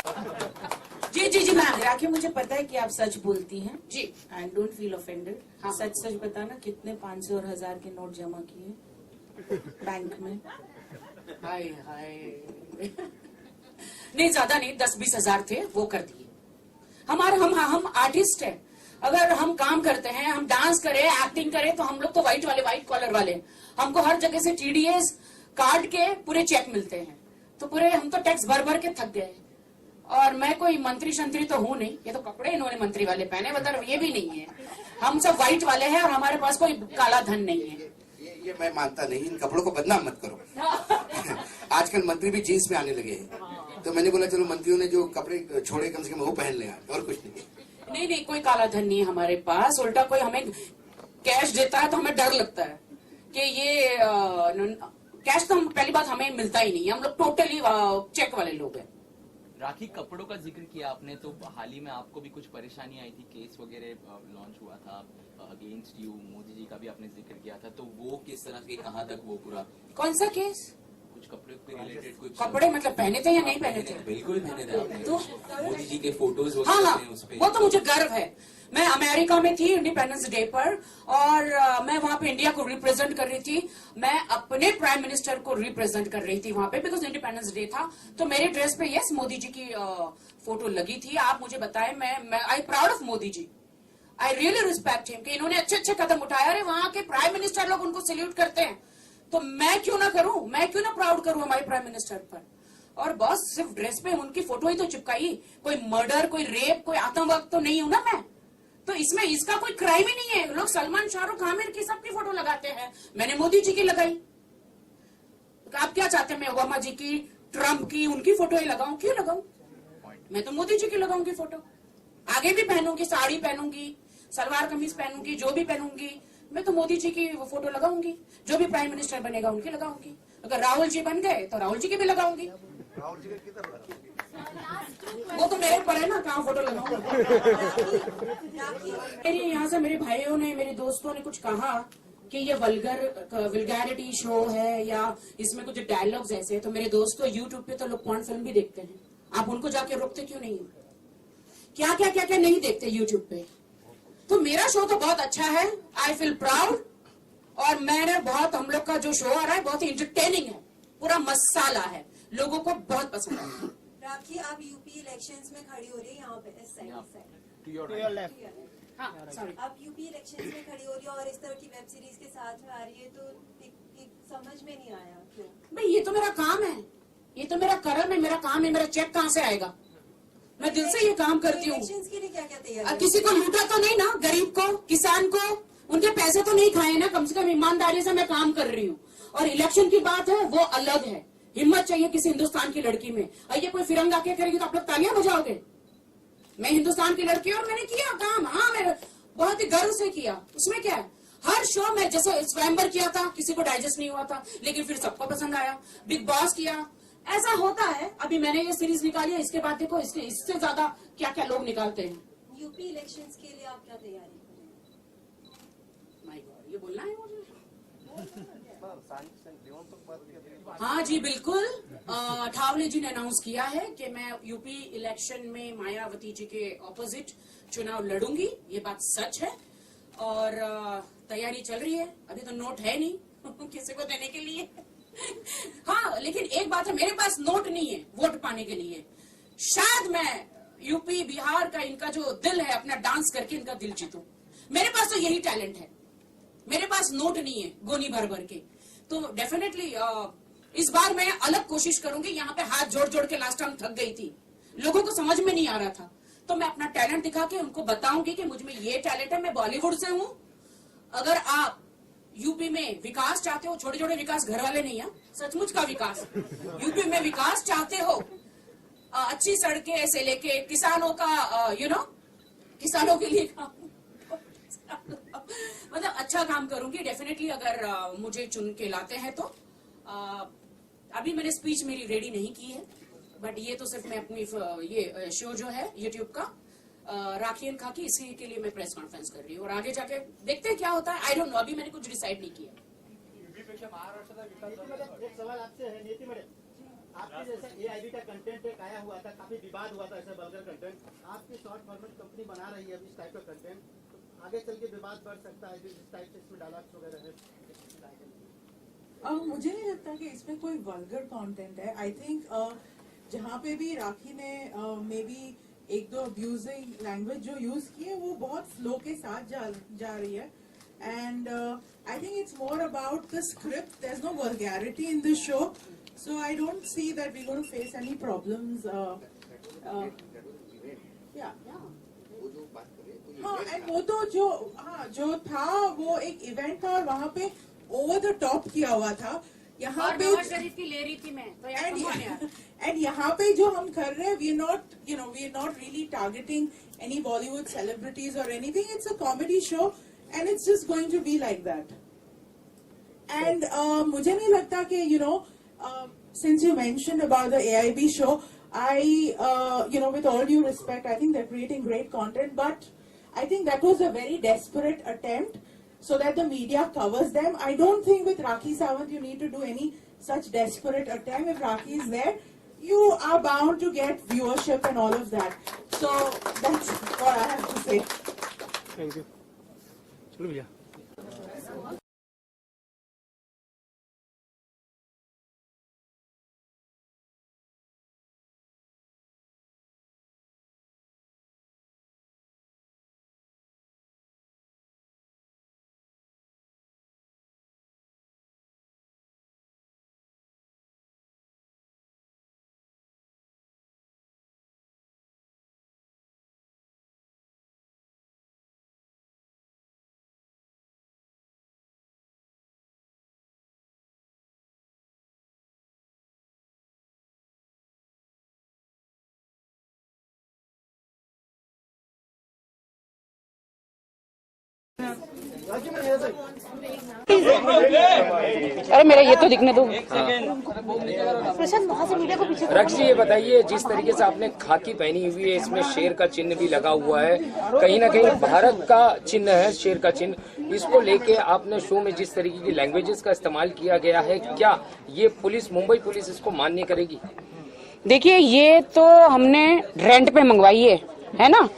जी जी जी मैम। राखी, मुझे पता है कि आप सच बोलती हैं जी एंड डोंट फील ऑफेंडेड। हाँ। सच सच बताना, कितने 500 और 1000 के नोट जमा किए बैंक में? हाय हाय नहीं, ज्यादा नहीं, 10-20 हजार थे, वो कर दिए। हम आर्टिस्ट हैं। अगर हम काम करते हैं, हम डांस करें, एक्टिंग करें, तो हम लोग तो व्हाइट कॉलर वाले, हमको हर जगह से TDS काट के पूरे चेक मिलते हैं, तो पूरे हम तो टैक्स भर भर के थक गए। और मैं कोई मंत्री शंत्री तो हूँ नहीं, ये तो कपड़े इन्होंने मंत्री वाले पहने, मतलब ये भी नहीं है। हम सब व्हाइट वाले हैं और हमारे पास कोई काला धन नहीं है। ये मैं मानता नहीं, इन कपड़ों को बदनाम मत करो। आजकल मंत्री भी जीन्स में आने लगे हैं, तो मैंने बोला चलो मंत्रियों ने जो कपड़े छोड़े कम से कम वो पहन ले, और कुछ नहीं। नहीं, कोई काला धन नहीं है हमारे पास। उल्टा कोई हमें कैश देता है तो हमें डर लगता है कि ये कैश तो पहली बात हमें मिलता ही नहीं है। हम लोग टोटली चेक वाले लोग हैं। राखी, कपड़ों का जिक्र किया आपने, तो हाल ही में आपको भी कुछ परेशानी आई थी, केस वगैरह लॉन्च हुआ था अगेंस्ट यू, मोदी जी का भी आपने जिक्र किया था, तो वो किस तरह से, कहाँ तक वो पूरा? कौन सा केस? कुछ कपड़े के रिलेटेड कुछ? कपड़े मतलब पहने थे या नहीं पहने थे? बिल्कुल पहने थे आपने, तो मोदी जी के फोटोज हाँ वगैरह उस पे। वो तो मुझे गर्व है। मैं अमेरिका में थी इंडिपेंडेंस डे पर, और मैं वहां पे इंडिया को रिप्रेजेंट कर रही थी। मैं अपने प्राइम मिनिस्टर को रिप्रेजेंट कर रही थी वहां पे, बिकॉज इंडिपेंडेंस डे था। तो मेरे ड्रेस पे यस मोदी जी की फोटो लगी थी। आप मुझे बताएं, मैं I proud of Modi ji, I really respect him कि इन्होंने अच्छे अच्छे कदम उठाए। अरे वहां के प्राइम मिनिस्टर लोग उनको सैल्यूट करते हैं, तो मैं क्यों ना करूं, मैं क्यों ना प्राउड करूं हमारे प्राइम मिनिस्टर पर। और बस सिर्फ ड्रेस पे उनकी फोटो ही तो चिपकाई, कोई मर्डर, कोई रेप, कोई आतंकवाद तो नहीं हूं ना मैं। तो इसमें इसका कोई क्राइम ही नहीं है। लोग सलमान, शाहरुख, आमिर की सबकी फोटो लगाते हैं, मैंने मोदी जी की लगाई। आप क्या चाहते हैं, मैं ओबामा जी की, ट्रंप की, उनकी फोटो ही लगाऊं? क्यों लगाऊं? मैं तो मोदी जी की लगाऊंगी फोटो। आगे भी पहनूंगी, साड़ी पहनूंगी, सलवार कमीज पहनूंगी, जो भी पहनूंगी, मैं तो मोदी जी की वो फोटो लगाऊंगी। जो भी प्राइम मिनिस्टर बनेगा उनकी लगाऊंगी। अगर राहुल जी बन गए तो राहुल जी की भी लगाऊंगी। राहुल जी का किधर लगा? वो तो मेरे पर है ना, कहाँ फोटो लगाऊंगी। मेरे यहाँ से मेरे भाइयों ने, मेरे दोस्तों ने कुछ कहा कि ये वल्गैरिटी शो है या इसमें कुछ डायलॉग्स ऐसे है। तो मेरे दोस्तों, यूट्यूब पे तो लोग पॉर्न फिल्म भी देखते हैं, आप उनको जाके रोकते क्यों नहीं? क्या क्या क्या क्या नहीं देखते यूट्यूब पे? तो मेरा शो तो बहुत अच्छा है, आई फील प्राउड। और मैंने बहुत, हम लोग का जो शो आ रहा है बहुत ही इंटरटेनिंग है, पूरा मसाला है, लोगों को बहुत पसंद है। राखी, आप यूपी इलेक्शंस में खड़ी हो रही है यहाँ पे, इस साइड। हाँ, सॉरी। आप यूपी इलेक्शंस में खड़ी हो रही है और इस तरह की वेब सीरीज के साथ में आ रही है, तो एक समझ में नहीं आया क्यों? भाई ये तो मेरा काम है, ये तो मेरा कर्म है, मेरा काम है। मेरा चेक कहाँ से आएगा? मैं दिल से ये काम करती हूँ। इलेक्शंस के लिए क्या क्या तैयारी? किसी को लूटा तो नहीं ना, गरीब को, किसान को, उनके पैसे तो नहीं खाए ना? कम से कम ईमानदारी से मैं काम कर रही हूँ। और इलेक्शन की बात है वो अलग है। हिम्मत चाहिए किसी हिंदुस्तान की लड़की में। और ये कोई फिरंग आके करेगी तो आप लोग तालियां बजाओगे? मैं हिंदुस्तान की लड़की और मैंने किया काम। हाँ, मैंने बहुत ही गर्व से किया। उसमें क्या है? हर शो में, जैसे स्वयंवर किया था, किसी को डाइजेस्ट नहीं हुआ था, लेकिन फिर सबको पसंद आया। बिग बॉस किया, ऐसा होता है। अभी मैंने ये सीरीज निकाली है, इसके बाद देखो इससे ज्यादा क्या क्या लोग निकालते हैं। यूपी इलेक्शंस के लिए आप क्या तैयारी कर रहे हैं? माय गॉड, ये बोलना है मुझे? तो हाँ जी बिल्कुल। ठावले जी ने अनाउंस किया है कि मैं यूपी इलेक्शन में मायावती जी के ऑपोजिट चुनाव लड़ूंगी। ये बात सच है और तैयारी चल रही है। अभी तो नोट है नहीं किसी को देने के लिए हाँ, लेकिन एक बात है, मेरे पास नोट नहीं है वोट पाने के लिए। शायद मैं यूपी बिहार का इनका जो दिल है, अपना डांस करके इनका दिल जीतूं। मेरे पास तो यही टैलेंट है। मेरे पास नोट नहीं है गोनी भर भर के। तो डेफिनेटली इस बार मैं अलग कोशिश करूंगी। यहाँ पे हाथ जोड़ जोड़ के लास्ट टाइम थक गई थी, लोगों को समझ में नहीं आ रहा था। तो मैं अपना टैलेंट दिखा के उनको बताऊंगी कि मुझ में ये टैलेंट है। मैं बॉलीवुड से हूँ। अगर आप यूपी में विकास चाहते हो, छोटे छोटे विकास, घर वाले नहीं है, सचमुच का विकास, यूपी में विकास चाहते हो, अच्छी सड़कें से लेके किसानों का किसानों के लिए काम मतलब अच्छा काम करूंगी डेफिनेटली। अगर मुझे चुन के लाते हैं तो अभी मैंने स्पीच मेरी रेडी नहीं की है, बट ये तो सिर्फ मैं अपनी ये शो जो है यूट्यूब का राखी एंड खाकी, इसी के लिए मैं प्रेस कॉन्फ्रेंस कर रही हूँ। और आगे जाके देखते हैं क्या होता है। आई डोंट नो, अभी मैंने कुछ डिसाइड नहीं किया। यूपीपेक्षा महाराष्ट्राचा विकास झाला. एक सवाल आपसे है, नीति मैडम. आपके जैसे AIB का कंटेंट एक आया हुआ था, काफी विवाद हुआ था, ऐसे वल्गर कंटेंट। आपकी शॉर्ट फॉर्मेट कंपनी बना रही है अभी इस टाइप का कंटेंट, तो आगे चल के विवाद बढ़ सकता है जिस टाइप से इसमें डायलॉग्स वगैरह है। मुझे नहीं लगता कि इसमें कोई वल्गर कंटेंट है। आई थिंक जहाँ पे भी राखी ने मे बी एक दो अब्यूजिंग लैंग्वेज जो यूज की है वो बहुत फ्लो के साथ जा रही है। And I think it's more about the script, there is no vulgarity in this show, so I don't see that we going to face any problems. हाँ, एंड वो तो जो था वो एक इवेंट था और वहाँ पे ओवर द टॉप किया हुआ था। यहाँ पे नवाज शरीफ की ले रही थी मैं तो एंड यहाँ पे जो हम कर रहे हैं, we are not really targeting any Bollywood celebrities और anything. It's a comedy show and it's just going to be like that. And मुझे नहीं लगता कि since you mentioned about the AIB show, with all due respect, I think they're creating great content, but I think that was a very desperate attempt so that the media covers them. I don't think with Rakhi Sawant you need to do any such desperate attempt. If Rakhi is there, you are bound to get viewership and all of that. So that's what I have to say. Thank you. चलो भैया। अरे मेरा ये तो दिखने दो। रक्ष जी, ये बताइए, जिस तरीके से आपने खाकी पहनी हुई है, इसमें शेर का चिन्ह भी लगा हुआ है, कहीं ना कहीं भारत का चिन्ह है, शेर का चिन्ह। इसको लेके आपने शो में जिस तरीके की लैंग्वेजेस का इस्तेमाल किया गया है, क्या ये पुलिस, मुंबई पुलिस इसको मान्य करेगी? देखिए, ये तो हमने रेंट पे मंगवाई है ना,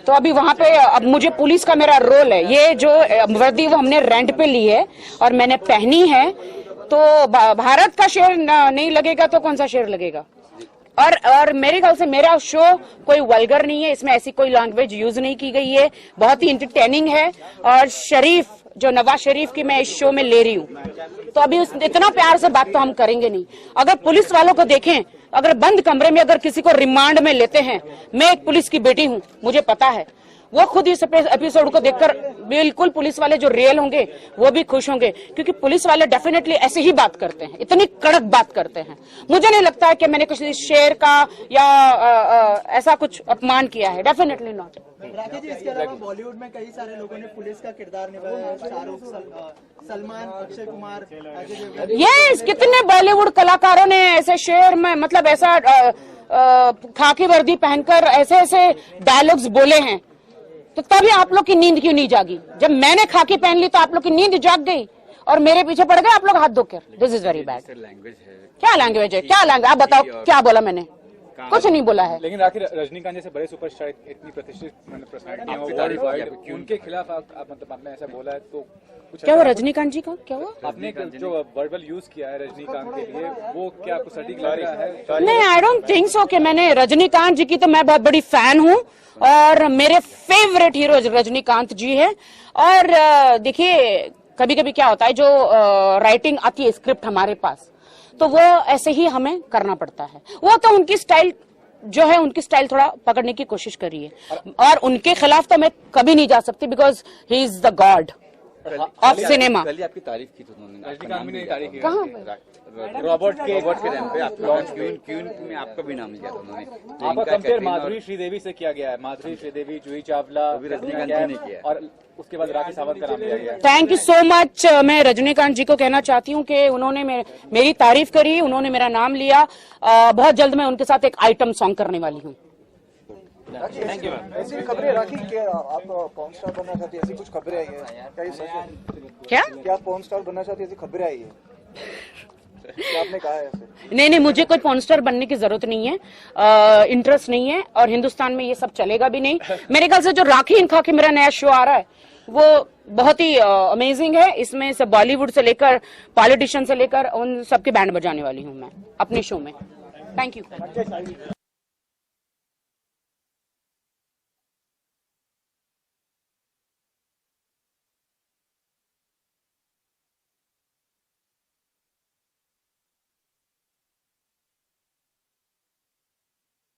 तो अभी वहाँ पे अब मुझे पुलिस का मेरा रोल है। ये जो वर्दी वो हमने रेंट पे ली है और मैंने पहनी है, तो भारत का शेर नहीं लगेगा तो कौन सा शेर लगेगा? और मेरे ख्याल से मेरा शो कोई वल्गर नहीं है, इसमें ऐसी कोई लैंग्वेज यूज नहीं की गई है, बहुत ही इंटरटेनिंग है। और शरीफ, जो नवाज शरीफ की मैं इस शो में ले रही हूँ, तो अभी इतना प्यार से बात तो हम करेंगे नहीं। अगर पुलिस वालों को देखें, अगर बंद कमरे में अगर किसी को रिमांड में लेते हैं, मैं एक पुलिस की बेटी हूँ, मुझे पता है, वो खुद इस एपिसोड को देखकर बिल्कुल पुलिस वाले जो रियल होंगे वो भी खुश होंगे, क्योंकि पुलिस वाले डेफिनेटली ऐसे ही बात करते हैं, इतनी कड़क बात करते हैं। मुझे नहीं लगता है कि मैंने किसी शेर का या ऐसा कुछ अपमान किया है, डेफिनेटली नॉट। राखी जी, इसके अलावा बॉलीवुड में कई सारे लोगों ने पुलिस का किरदार निभाया है, शाहरुख, सलमान, अक्षय कुमार, यस, कितने बॉलीवुड कलाकारों ने ऐसे शेर में, मतलब ऐसा खाकी वर्दी पहनकर ऐसे ऐसे डायलॉग्स बोले हैं, तो तभी आप लोग की नींद क्यों नहीं जागी? जब मैंने खाकी पहन ली तो आप लोग की नींद जाग गई और मेरे पीछे पड़ गए आप लोग हाथ धोकर। This is very bad. क्या लैंग्वेज है? क्या लैंग्वेज? आप बताओ, क्या बोला मैंने? कुछ नहीं बोला है। लेकिन आखिर रजनीकांत जैसे बड़े सुपरस्टार, इतनी प्रतिष्ठित पर्सनालिटी, उनके खिलाफ मतलब आपने ऐसा बोला है, तो क्या हुआ रजनीकांत जी का? क्या हुआ? आपने जो वर्बल यूज किया है रजनीकांत के लिए, वो क्या आपको सटीक लग रहा है? नहीं, आई डोंट थिंक सो कि मैंने रजनीकांत जी की, तो मैं बहुत बड़ी फैन हूँ और मेरे फेवरेट हीरो रजनीकांत जी है। और देखिए, कभी कभी क्या होता है, जो राइटिंग आती है स्क्रिप्ट हमारे पास, तो वो ऐसे ही हमें करना पड़ता है। वो तो उनकी स्टाइल जो है, उनकी स्टाइल थोड़ा पकड़ने की कोशिश करिए, और उनके खिलाफ तो मैं कभी नहीं जा सकती, because he is the God of cinema. आपकी तारीफ की थी उन्होंने, रजनीकांत ने तारीफ की। कहाँ? रॉबर्ट के टाइम पे आप लॉन्च क्वीन में आपका भी नाम लिया था उन्होंने। आपका कंपेयर माधुरी श्रीदेवी से किया गया है, माधुरी श्रीदेवी, जूही चावला, रजनीकांत जी ने किया, और उसके बाद राखी सावंत का नाम लिया गया। Thank you so much. मैं रजनीकांत जी को कहना चाहती हूँ कि उन्होंने मेरी तारीफ करी, उन्होंने मेरा नाम लिया। बहुत जल्द मैं उनके साथ एक आइटम सॉन्ग करने वाली हूँ। ऐसी खबरें राखी, क्या आप पॉर्न स्टार बनना चाहती है? ऐसी कुछ खबरें आई है क्या? ये सच है क्या? आप पॉर्न स्टार बनना चाहती है? ऐसी खबरें आई है? आपने कहा है ऐसे। नहीं, मुझे कोई पॉर्नस्टार बनने की जरूरत नहीं है, इंटरेस्ट नहीं है, और हिंदुस्तान में ये सब चलेगा भी नहीं। मेरे ख्याल से जो राखी इन खाकी मेरा नया शो आ रहा है वो बहुत ही अमेजिंग है। इसमें सब बॉलीवुड से लेकर पॉलिटिशियन से लेकर उन सबकी बैंड बजाने वाली हूँ मैं अपने शो में। Thank you.